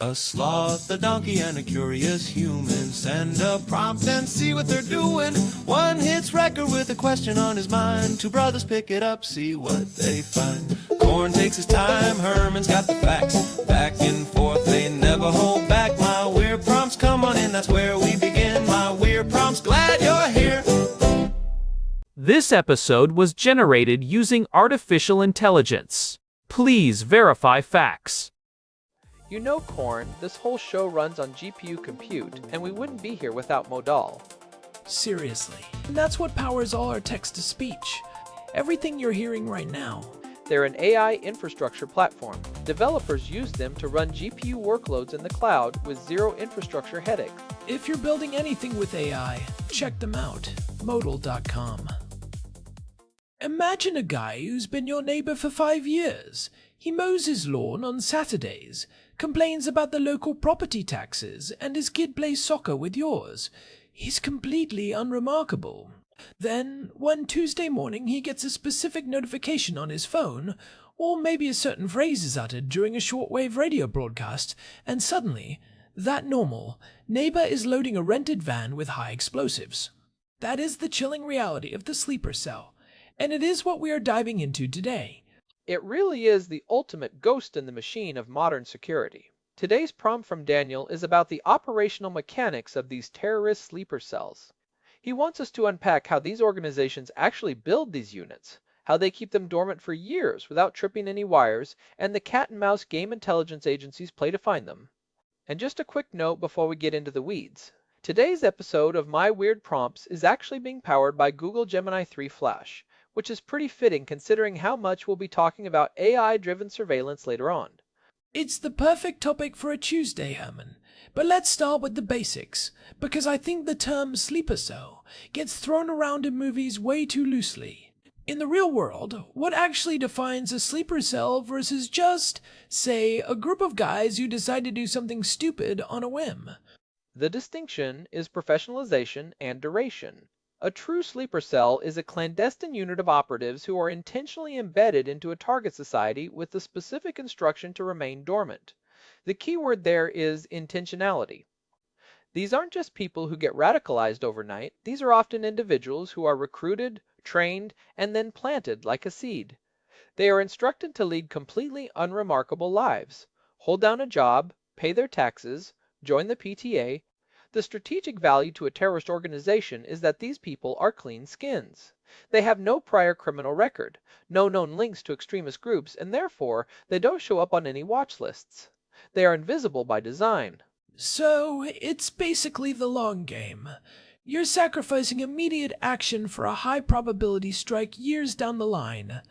A sloth, a donkey, and a curious human. Send a prompt and see what they're doing. One hits record with a question on his mind. Two brothers pick it up, see what they find. Corn takes his time, Herman's got the facts. Back and forth, they never hold back. My weird prompts, come on in, that's where we begin. My weird prompts, glad you're here. This episode was generated using artificial intelligence. Please verify facts. You know, Corn, this whole show runs on GPU compute, and we wouldn't be here without Modal. Seriously. And that's what powers all our text-to-speech. Everything you're hearing right now. They're an AI infrastructure platform. Developers use them to run GPU workloads in the cloud with zero infrastructure headache. If you're building anything with AI, check them out. Modal.com. Imagine a guy who's been your neighbor for 5 years. He mows his lawn on Saturdays, complains about the local property taxes, and his kid plays soccer with yours. He's completely unremarkable. Then, one Tuesday morning, he gets a specific notification on his phone, or maybe a certain phrase is uttered during a shortwave radio broadcast, and suddenly, that normal neighbor is loading a rented van with high explosives. That is the chilling reality of the sleeper cell, and it is what we are diving into today. It really is the ultimate ghost in the machine of modern security. Today's prompt from Daniel is about the operational mechanics of these terrorist sleeper cells. He wants us to unpack how these organizations actually build these units, how they keep them dormant for years without tripping any wires, and the cat-and-mouse game intelligence agencies play to find them. And just a quick note before we get into the weeds. Today's episode of My Weird Prompts is actually being powered by Google Gemini 3 Flash, which is pretty fitting considering how much we'll be talking about AI-driven surveillance later on. It's the perfect topic for a Tuesday, Herman. But let's start with the basics, because I think the term sleeper cell gets thrown around in movies way too loosely. In the real world, what actually defines a sleeper cell versus just, say, a group of guys who decide to do something stupid on a whim? The distinction is professionalization and duration. A true sleeper cell is a clandestine unit of operatives who are intentionally embedded into a target society with the specific instruction to remain dormant. The key word there is intentionality. These aren't just people who get radicalized overnight. These are often individuals who are recruited, trained, and then planted like a seed. They are instructed to lead completely unremarkable lives, hold down a job, pay their taxes, join the PTA. The strategic value to a terrorist organization is that these people are clean skins. They have no prior criminal record, no known links to extremist groups, and therefore they don't show up on any watch lists. They are invisible by design. So, it's basically the long game. You're sacrificing immediate action for a high probability strike years down the line.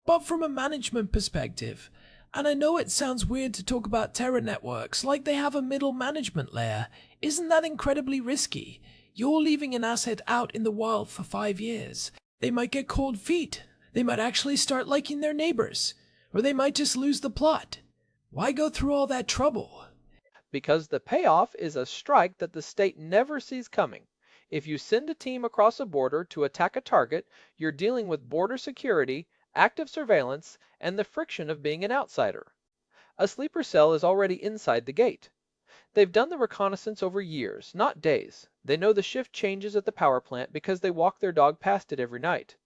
But from a management perspective, and I know it sounds weird to talk about terror networks like they have a middle management layer, isn't that incredibly risky? You're leaving an asset out in the wild for 5 years. They might get cold feet. They might actually start liking their neighbors. Or they might just lose the plot. Why go through all that trouble? Because the payoff is a strike that the state never sees coming. If you send a team across a border to attack a target, you're dealing with border security, active surveillance, and the friction of being an outsider. A sleeper cell is already inside the gate. They've done the reconnaissance over years, not days. They know the shift changes at the power plant because they walk their dog past it every night.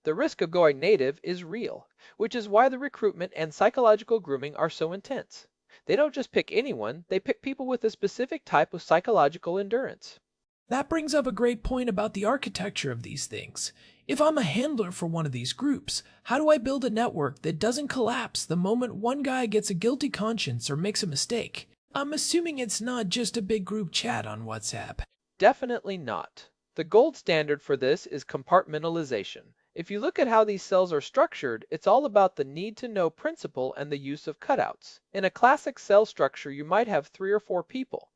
The risk of going native is real, which is why the recruitment and psychological grooming are so intense. They don't just pick anyone, they pick people with a specific type of psychological endurance. That brings up a great point about the architecture of these things. If I'm a handler for one of these groups, how do I build a network that doesn't collapse the moment one guy gets a guilty conscience or makes a mistake? I'm assuming it's not just a big group chat on WhatsApp. Definitely not. The gold standard for this is compartmentalization. If you look at how these cells are structured, it's all about the need-to-know principle and the use of cutouts. In a classic cell structure, you might have 3 or 4 people.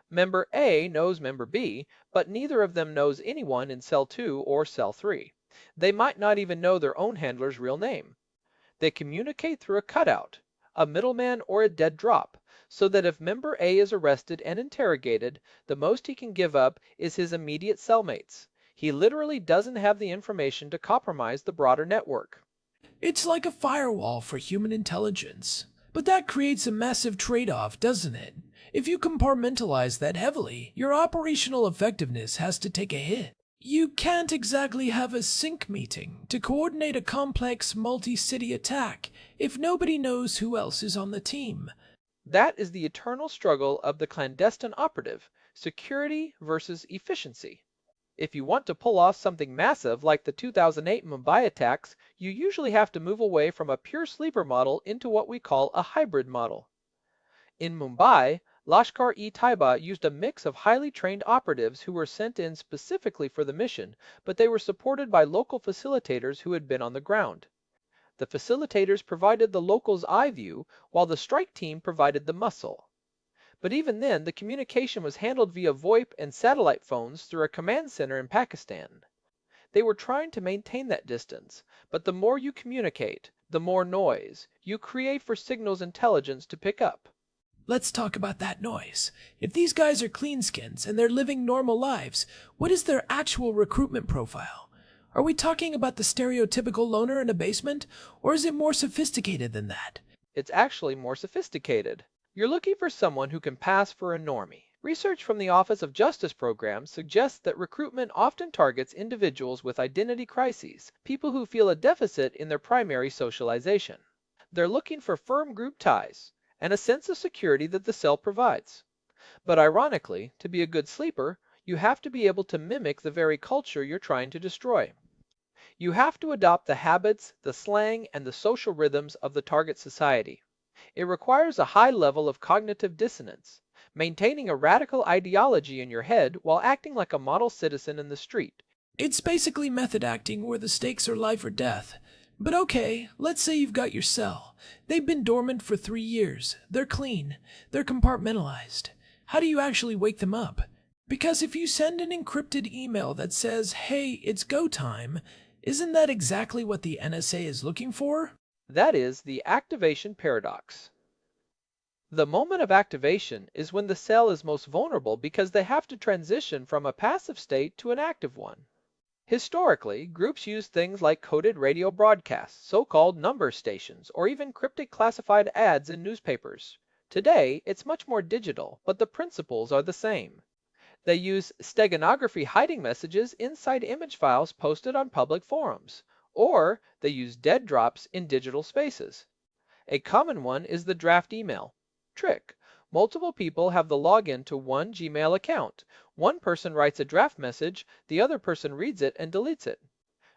Member A knows member B, but neither of them knows anyone in cell 2 or cell 3. They might not even know their own handler's real name. They communicate through a cutout, a middleman or a dead drop, so that if member A is arrested and interrogated, the most he can give up is his immediate cellmates. He literally doesn't have the information to compromise the broader network. It's like a firewall for human intelligence. But that creates a massive trade-off, doesn't it? If you compartmentalize that heavily, your operational effectiveness has to take a hit. You can't exactly have a sync meeting to coordinate a complex multi-city attack if nobody knows who else is on the team. That is the eternal struggle of the clandestine operative, security versus efficiency. If you want to pull off something massive like the 2008 Mumbai attacks, you usually have to move away from a pure sleeper model into what we call a hybrid model. In Mumbai, Lashkar-e-Taiba used a mix of highly trained operatives who were sent in specifically for the mission, but they were supported by local facilitators who had been on the ground. The facilitators provided the locals' eye view, while the strike team provided the muscle. But even then, the communication was handled via VoIP and satellite phones through a command center in Pakistan. They were trying to maintain that distance, but the more you communicate, the more noise you create for signals intelligence to pick up. Let's talk about that noise. If these guys are cleanskins and they're living normal lives, what is their actual recruitment profile? Are we talking about the stereotypical loner in a basement, or is it more sophisticated than that? It's actually more sophisticated. You're looking for someone who can pass for a normie. Research from the Office of Justice Programs suggests that recruitment often targets individuals with identity crises, people who feel a deficit in their primary socialization. They're looking for firm group ties and a sense of security that the cell provides. But ironically, to be a good sleeper, you have to be able to mimic the very culture you're trying to destroy. You have to adopt the habits, the slang, and the social rhythms of the target society. It requires a high level of cognitive dissonance, maintaining a radical ideology in your head while acting like a model citizen in the street. It's basically method acting where the stakes are life or death. But okay, let's say you've got your cell. They've been dormant for 3 years. They're clean. They're compartmentalized. How do you actually wake them up? Because if you send an encrypted email that says, "Hey, it's go time," isn't that exactly what the NSA is looking for? That is the activation paradox. The moment of activation is when the cell is most vulnerable because they have to transition from a passive state to an active one. Historically, groups used things like coded radio broadcasts, so-called number stations, or even cryptic classified ads in newspapers. Today, it's much more digital, but the principles are the same. They use steganography hiding messages inside image files posted on public forums, or they use dead drops in digital spaces. A common one is the draft email trick. Multiple people have the login to one Gmail account. One person writes a draft message, the other person reads it and deletes it.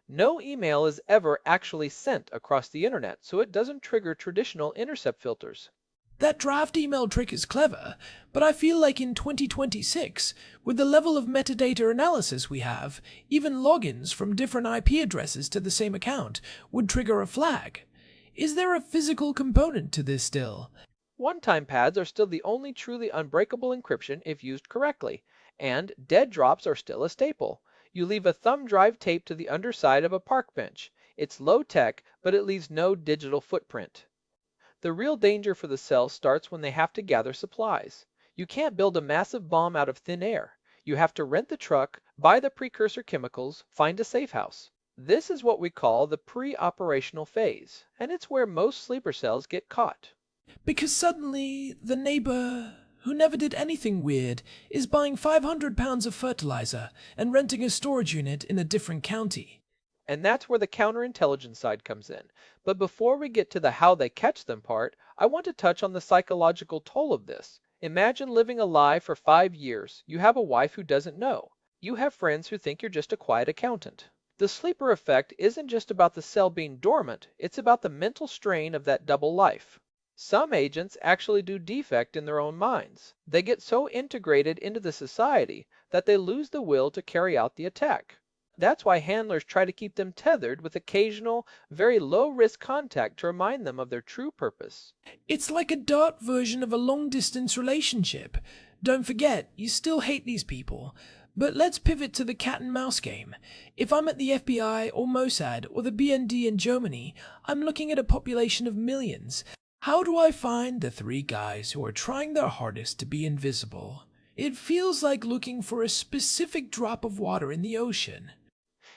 No email is ever actually sent across the internet, so it doesn't trigger traditional intercept filters. That draft email trick is clever, but I feel like in 2026, with the level of metadata analysis we have, even logins from different IP addresses to the same account would trigger a flag. Is there a physical component to this still? One-time pads are still the only truly unbreakable encryption if used correctly, and dead drops are still a staple. You leave a thumb drive taped to the underside of a park bench. It's low-tech, but it leaves no digital footprint. The real danger for the cell starts when they have to gather supplies. You can't build a massive bomb out of thin air. You have to rent the truck, buy the precursor chemicals, find a safe house. This is what we call the pre-operational phase, and it's where most sleeper cells get caught. Because suddenly, the neighbor, who never did anything weird, is buying 500 pounds of fertilizer and renting a storage unit in a different county. And that's where the counterintelligence side comes in. But before we get to the how they catch them part, I want to touch on the psychological toll of this. Imagine living a lie for 5 years. You have a wife who doesn't know. You have friends who think you're just a quiet accountant. The sleeper effect isn't just about the cell being dormant, it's about the mental strain of that double life. Some agents actually do defect in their own minds. They get so integrated into the society that they lose the will to carry out the attack. That's why handlers try to keep them tethered with occasional, very low-risk contact to remind them of their true purpose. It's like a dark version of a long-distance relationship. Don't forget, you still hate these people. But let's pivot to the cat and mouse game. If I'm at the FBI or Mossad or the BND in Germany, I'm looking at a population of millions. How do I find the 3 guys who are trying their hardest to be invisible? It feels like looking for a specific drop of water in the ocean.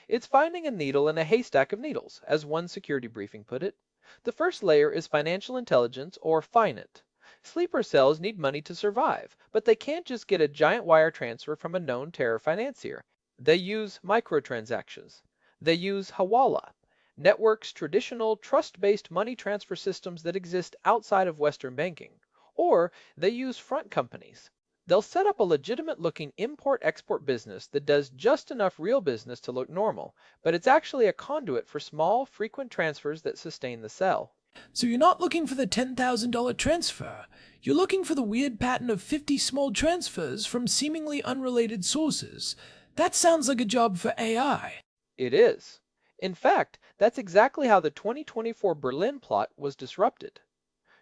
It's finding a needle in a haystack of needles, as one security briefing put it. The first layer is financial intelligence, or FINIT. Sleeper cells need money to survive, but they can't just get a giant wire transfer from a known terror financier. They use microtransactions. They use Hawala, networks traditional trust-based money transfer systems that exist outside of Western banking. Or they use front companies. They'll set up a legitimate-looking import-export business that does just enough real business to look normal, but it's actually a conduit for small, frequent transfers that sustain the cell. So you're not looking for the $10,000 transfer. You're looking for the weird pattern of 50 small transfers from seemingly unrelated sources. That sounds like a job for AI. It is. In fact, that's exactly how the 2024 Berlin plot was disrupted.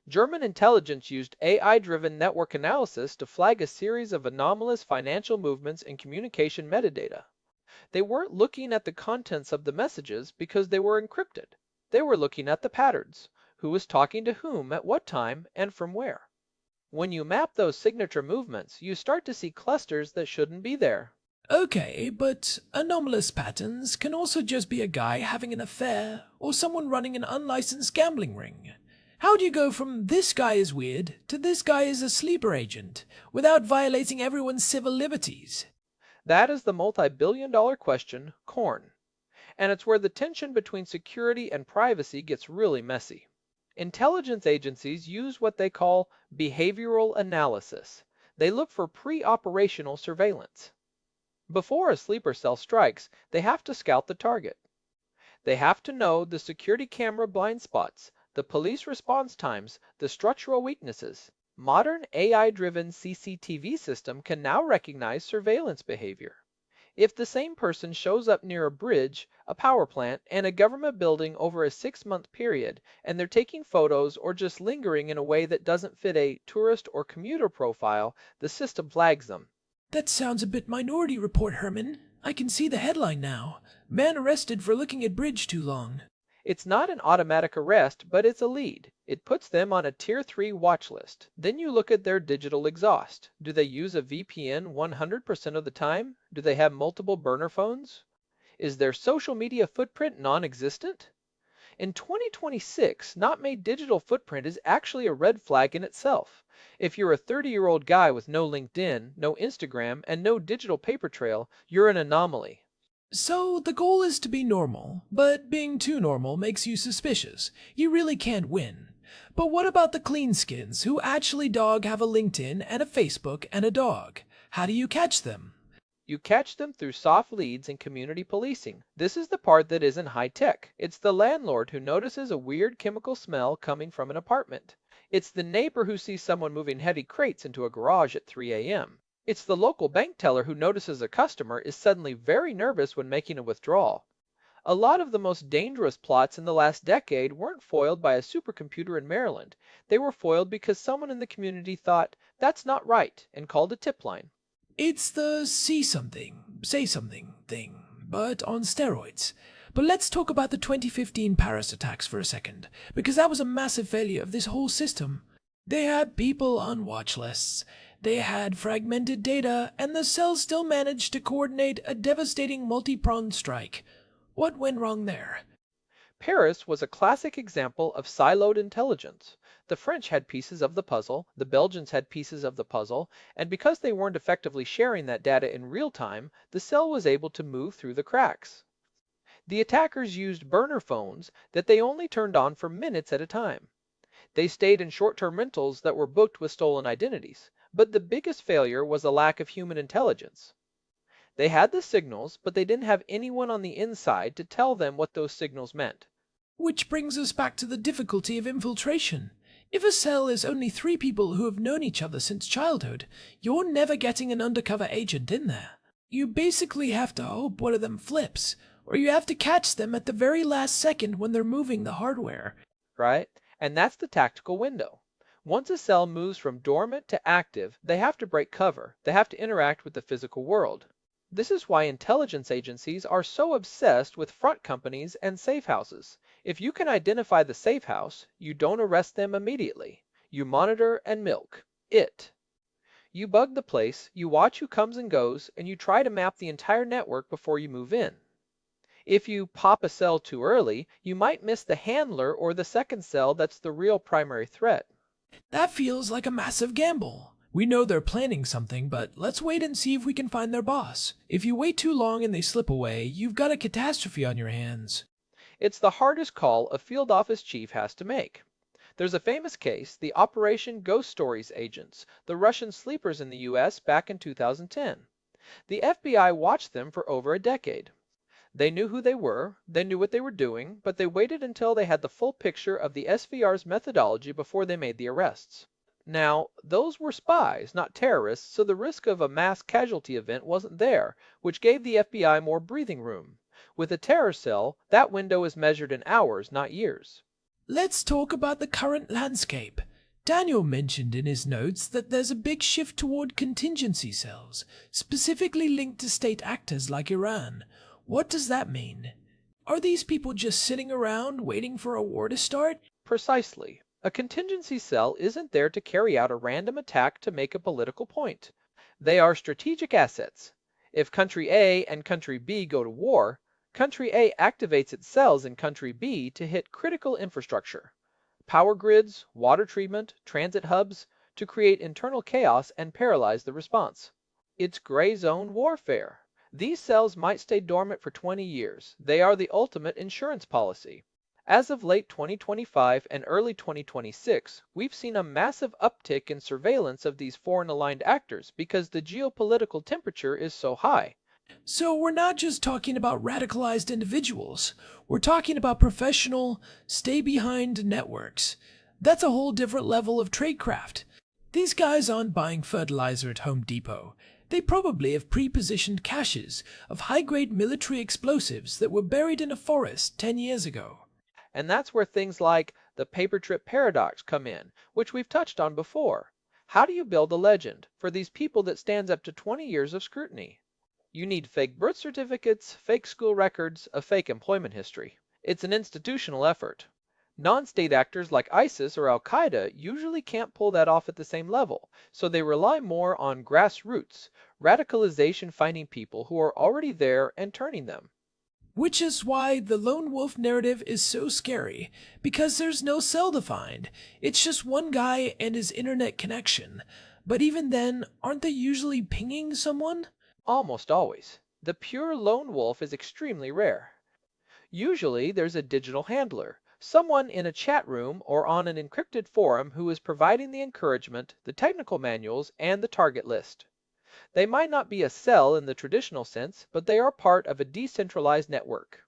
German intelligence used AI-driven network analysis to flag a series of anomalous financial movements in communication metadata. They weren't looking at the contents of the messages because they were encrypted. They were looking at the patterns, who was talking to whom at what time and from where. When you map those signature movements, you start to see clusters that shouldn't be there. Okay, but anomalous patterns can also just be a guy having an affair or someone running an unlicensed gambling ring. How do you go from this guy is weird to this guy is a sleeper agent without violating everyone's civil liberties? That is the multi-billion-dollar question, corn. And it's where the tension between security and privacy gets really messy. Intelligence agencies use what they call behavioral analysis. They look for pre-operational surveillance. Before a sleeper cell strikes, they have to scout the target. They have to know the security camera blind spots, the police response times, the structural weaknesses. Modern AI-driven CCTV system can now recognize surveillance behavior. If the same person shows up near a bridge, a power plant, and a government building over a 6-month period, and they're taking photos or just lingering in a way that doesn't fit a tourist or commuter profile, the system flags them. That sounds a bit Minority Report, Herman. I can see the headline now. Man arrested for looking at bridge too long. It's not an automatic arrest, but it's a lead. It puts them on a Tier 3 watch list. Then you look at their digital exhaust. Do they use a VPN 100% of the time? Do they have multiple burner phones? Is their social media footprint non-existent? In 2026, not made digital footprint is actually a red flag in itself. If you're a 30-year-old guy with no LinkedIn, no Instagram, and no digital paper trail, you're an anomaly. So the goal is to be normal, but being too normal makes you suspicious. You really can't win. But what about the cleanskins who actually have a LinkedIn and a Facebook and a dog? How do you catch them? You catch them through soft leads and community policing. This is the part that isn't high tech. It's the landlord who notices a weird chemical smell coming from an apartment. It's the neighbor who sees someone moving heavy crates into a garage at 3 a.m. It's the local bank teller who notices a customer is suddenly very nervous when making a withdrawal. A lot of the most dangerous plots in the last decade weren't foiled by a supercomputer in Maryland. They were foiled because someone in the community thought, that's not right, and called a tip line. It's the see something, say something thing, but on steroids. But let's talk about the 2015 Paris attacks for a second, because that was a massive failure of this whole system. They had people on watch lists, they had fragmented data, and the cells still managed to coordinate a devastating multi-pronged strike. What went wrong there? Paris was a classic example of siloed intelligence. The French had pieces of the puzzle, the Belgians had pieces of the puzzle, and because they weren't effectively sharing that data in real time, the cell was able to move through the cracks. The attackers used burner phones that they only turned on for minutes at a time. They stayed in short-term rentals that were booked with stolen identities, but the biggest failure was a lack of human intelligence. They had the signals, but they didn't have anyone on the inside to tell them what those signals meant. Which brings us back to the difficulty of infiltration. If a cell is only 3 people who have known each other since childhood, you're never getting an undercover agent in there. You basically have to hope one of them flips, or you have to catch them at the very last second when they're moving the hardware. Right? And that's the tactical window. Once a cell moves from dormant to active, they have to break cover. They have to interact with the physical world. This is why intelligence agencies are so obsessed with front companies and safe houses. If you can identify the safe house, you don't arrest them immediately. You monitor and milk it. You bug the place, you watch who comes and goes, and you try to map the entire network before you move in. If you pop a cell too early, you might miss the handler or the second cell that's the real primary threat. That feels like a massive gamble. We know they're planning something, but let's wait and see if we can find their boss. If you wait too long and they slip away, you've got a catastrophe on your hands. It's the hardest call a field office chief has to make. There's a famous case, the Operation Ghost Stories agents, the Russian sleepers in the US back in 2010. The FBI watched them for over a decade. They knew who they were, they knew what they were doing, but they waited until they had the full picture of the SVR's methodology before they made the arrests. Now, those were spies, not terrorists, so the risk of a mass casualty event wasn't there, which gave the FBI more breathing room. With a terror cell, that window is measured in hours, not years. Let's talk about the current landscape. Daniel mentioned in his notes that there's a big shift toward contingency cells, specifically linked to state actors like Iran. What does that mean? Are these people just sitting around waiting for a war to start? Precisely. A contingency cell isn't there to carry out a random attack to make a political point. They are strategic assets. If country A and country B go to war, country A activates its cells in country B to hit critical infrastructure, power grids, water treatment, transit hubs, to create internal chaos and paralyze the response. It's gray zone warfare. These cells might stay dormant for 20 years. They are the ultimate insurance policy. As of late 2025 and early 2026, we've seen a massive uptick in surveillance of these foreign-aligned actors because the geopolitical temperature is so high. So we're not just talking about radicalized individuals. We're talking about professional, stay-behind networks. That's a whole different level of tradecraft. These guys aren't buying fertilizer at Home Depot. They probably have pre-positioned caches of high-grade military explosives that were buried in a forest 10 years ago. And that's where things like the paper trip paradox come in, which we've touched on before. How do you build a legend for these people that stands up to 20 years of scrutiny? You need fake birth certificates, fake school records, a fake employment history. It's an institutional effort. Non-state actors like ISIS or Al-Qaeda usually can't pull that off at the same level, so they rely more on grassroots, radicalization finding people who are already there and turning them. Which is why the lone wolf narrative is so scary, because there's no cell to find. It's just one guy and his internet connection. But even then, aren't they usually pinging someone? Almost always. The pure lone wolf is extremely rare. Usually there's a digital handler, someone in a chat room or on an encrypted forum who is providing the encouragement, the technical manuals, and the target list. They might not be a cell in the traditional sense, but they are part of a decentralized network.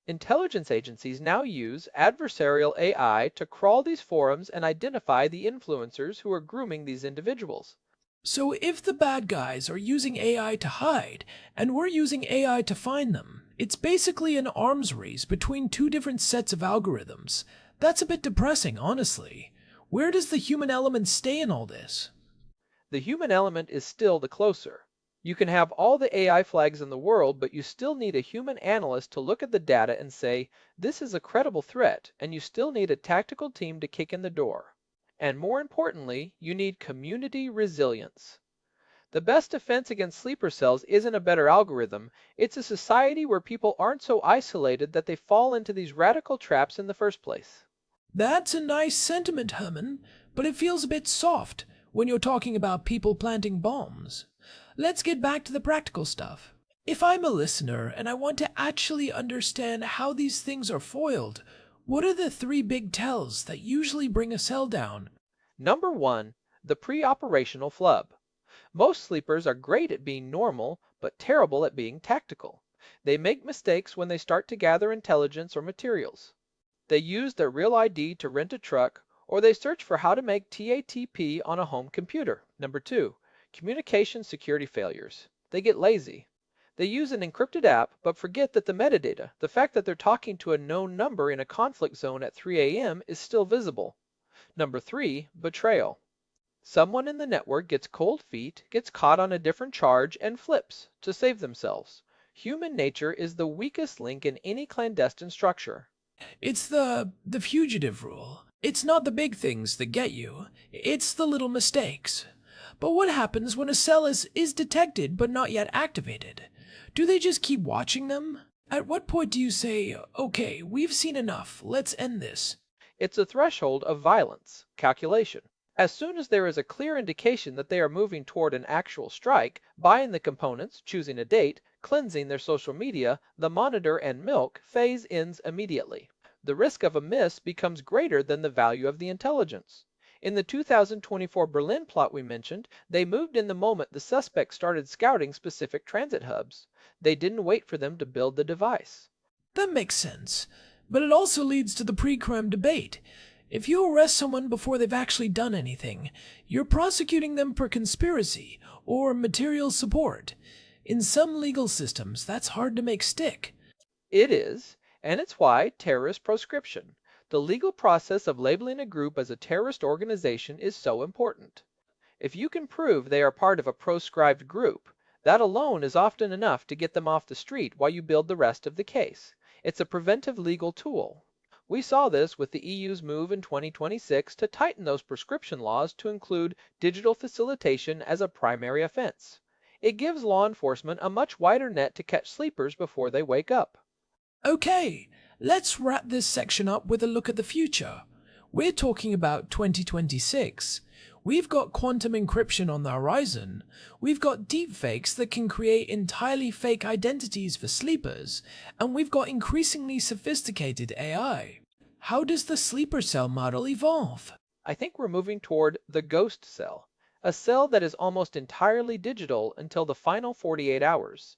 Intelligence agencies now use adversarial AI to crawl these forums and identify the influencers who are grooming these individuals. So if the bad guys are using AI to hide, and we're using AI to find them, it's basically an arms race between two different sets of algorithms. That's a bit depressing, honestly. Where does the human element stay in all this? The human element is still the closer. You can have all the AI flags in the world, but you still need a human analyst to look at the data and say, this is a credible threat, and you still need a tactical team to kick in the door. And more importantly, you need community resilience. The best defense against sleeper cells isn't a better algorithm, it's a society where people aren't so isolated that they fall into these radical traps in the first place. That's a nice sentiment, Herman, but it feels a bit soft when you're talking about people planting bombs. Let's get back to the practical stuff. If I'm a listener and I want to actually understand how these things are foiled, what are the 3 big tells that usually bring a cell down? Number 1, the pre-operational flub. Most sleepers are great at being normal, but terrible at being tactical. They make mistakes when they start to gather intelligence or materials. They use their real ID to rent a truck, or they search for how to make TATP on a home computer. Number 2, communication security failures. They get lazy. They use an encrypted app, but forget that the metadata, the fact that they're talking to a known number in a conflict zone at 3 a.m. is still visible. Number 3, betrayal. Someone in the network gets cold feet, gets caught on a different charge, and flips to save themselves. Human nature is the weakest link in any clandestine structure. It's the fugitive rule. It's not the big things that get you, it's the little mistakes. But what happens when a cell is detected but not yet activated? Do they just keep watching them? At what point do you say, okay, we've seen enough, let's end this? It's a threshold of violence, calculation. As soon as there is a clear indication that they are moving toward an actual strike, buying the components, choosing a date, cleansing their social media, the monitor and milk phase ends immediately. The risk of a miss becomes greater than the value of the intelligence. In the 2024 Berlin plot we mentioned, they moved in the moment the suspect started scouting specific transit hubs. They didn't wait for them to build the device. That makes sense. But it also leads to the pre-crime debate. If you arrest someone before they've actually done anything, you're prosecuting them for conspiracy or material support. In some legal systems, that's hard to make stick. It is, and it's why terrorist proscription, the legal process of labeling a group as a terrorist organization, is so important. If you can prove they are part of a proscribed group, that alone is often enough to get them off the street while you build the rest of the case. It's a preventive legal tool. We saw this with the EU's move in 2026 to tighten those prescription laws to include digital facilitation as a primary offense. It gives law enforcement a much wider net to catch sleepers before they wake up. Okay, let's wrap this section up with a look at the future. We're talking about 2026. We've got quantum encryption on the horizon. We've got deepfakes that can create entirely fake identities for sleepers. And we've got increasingly sophisticated AI. How does the sleeper cell model evolve? I think we're moving toward the ghost cell, a cell that is almost entirely digital until the final 48 hours.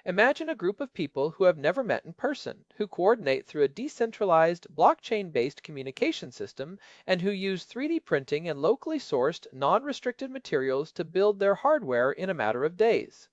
Imagine a group of people who have never met in person, who coordinate through a decentralized, blockchain-based communication system, and who use 3D printing and locally sourced, non-restricted materials to build their hardware in a matter of days.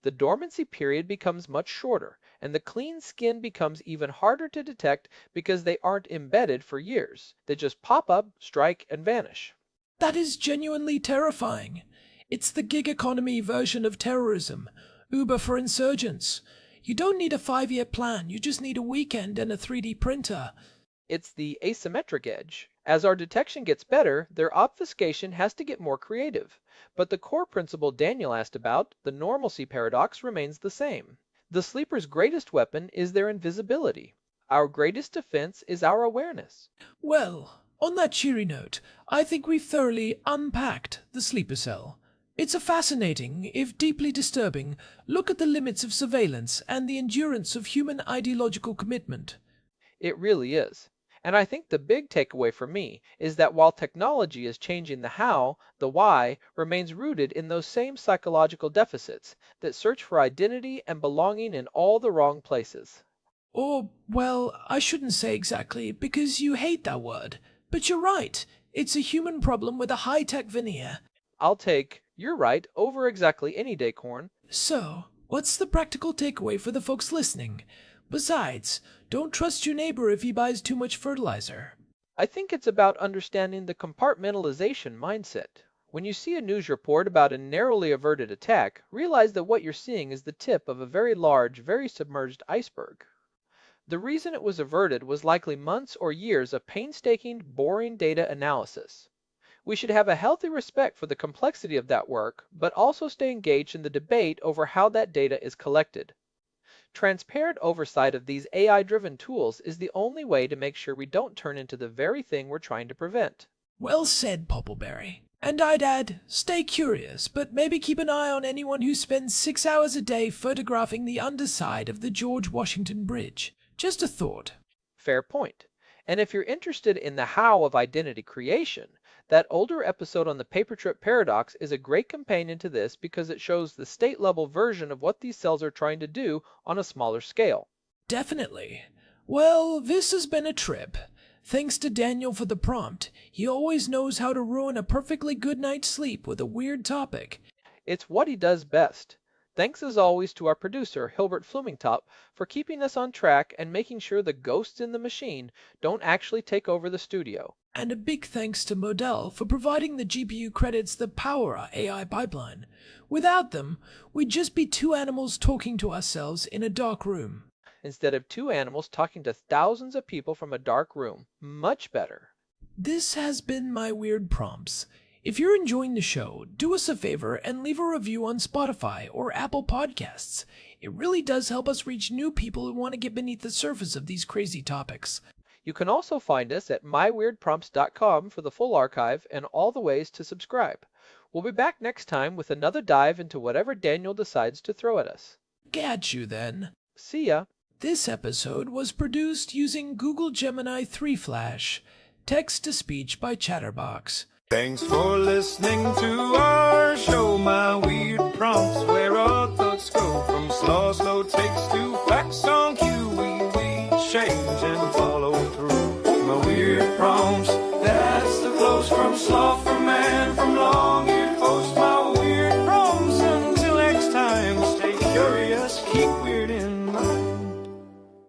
The dormancy period becomes much shorter, and the clean skin becomes even harder to detect because they aren't embedded for years. They just pop up, strike, and vanish. That is genuinely terrifying. It's the gig economy version of terrorism. Uber for insurgents. You don't need a 5-year plan, you just need a weekend and a 3D printer. It's the asymmetric edge. As our detection gets better, their obfuscation has to get more creative. But the core principle Daniel asked about, the normalcy paradox, remains the same. The sleeper's greatest weapon is their invisibility. Our greatest defense is our awareness. Well, on that cheery note, I think we've thoroughly unpacked the sleeper cell. It's a fascinating, if deeply disturbing, look at the limits of surveillance and the endurance of human ideological commitment. It really is. And I think the big takeaway for me is that while technology is changing the how, the why remains rooted in those same psychological deficits that search for identity and belonging in all the wrong places. Or, well, I shouldn't say exactly, because you hate that word. But you're right. It's a human problem with a high-tech veneer. I'll take "you're right" over exactly any day, Corn. So, what's the practical takeaway for the folks listening? Besides, don't trust your neighbor if he buys too much fertilizer. I think it's about understanding the compartmentalization mindset. When you see a news report about a narrowly averted attack, realize that what you're seeing is the tip of a very large, very submerged iceberg. The reason it was averted was likely months or years of painstaking, boring data analysis. We should have a healthy respect for the complexity of that work, but also stay engaged in the debate over how that data is collected. Transparent oversight of these AI-driven tools is the only way to make sure we don't turn into the very thing we're trying to prevent. Well said, Poppleberry. And I'd add, stay curious, but maybe keep an eye on anyone who spends 6 hours a day photographing the underside of the George Washington Bridge. Just a thought. Fair point. And if you're interested in the how of identity creation, that older episode on the papertrip paradox is a great companion to this because it shows the state-level version of what these cells are trying to do on a smaller scale. Definitely. Well, this has been a trip. Thanks to Daniel for the prompt. He always knows how to ruin a perfectly good night's sleep with a weird topic. It's what he does best. Thanks as always to our producer, Hilbert Flumingtop, for keeping us on track and making sure the ghosts in the machine don't actually take over the studio. And a big thanks to Model for providing the GPU credits that power our AI pipeline. Without them, we'd just be two animals talking to ourselves in a dark room. Instead of two animals talking to thousands of people from a dark room. Much better. This has been my weird prompts. If you're enjoying the show, do us a favor and leave a review on Spotify or Apple Podcasts. It really does help us reach new people who want to get beneath the surface of these crazy topics. You can also find us at myweirdprompts.com for the full archive and all the ways to subscribe. We'll be back next time with another dive into whatever Daniel decides to throw at us. Got you then. See ya. This episode was produced using Google Gemini 3 Flash. Text-to-speech by Chatterbox. Thanks for listening to our show, My Weird Prompts, where our thoughts go from slow takes to facts on cue. We change and follow through. My weird prompts, that's the flows from sloth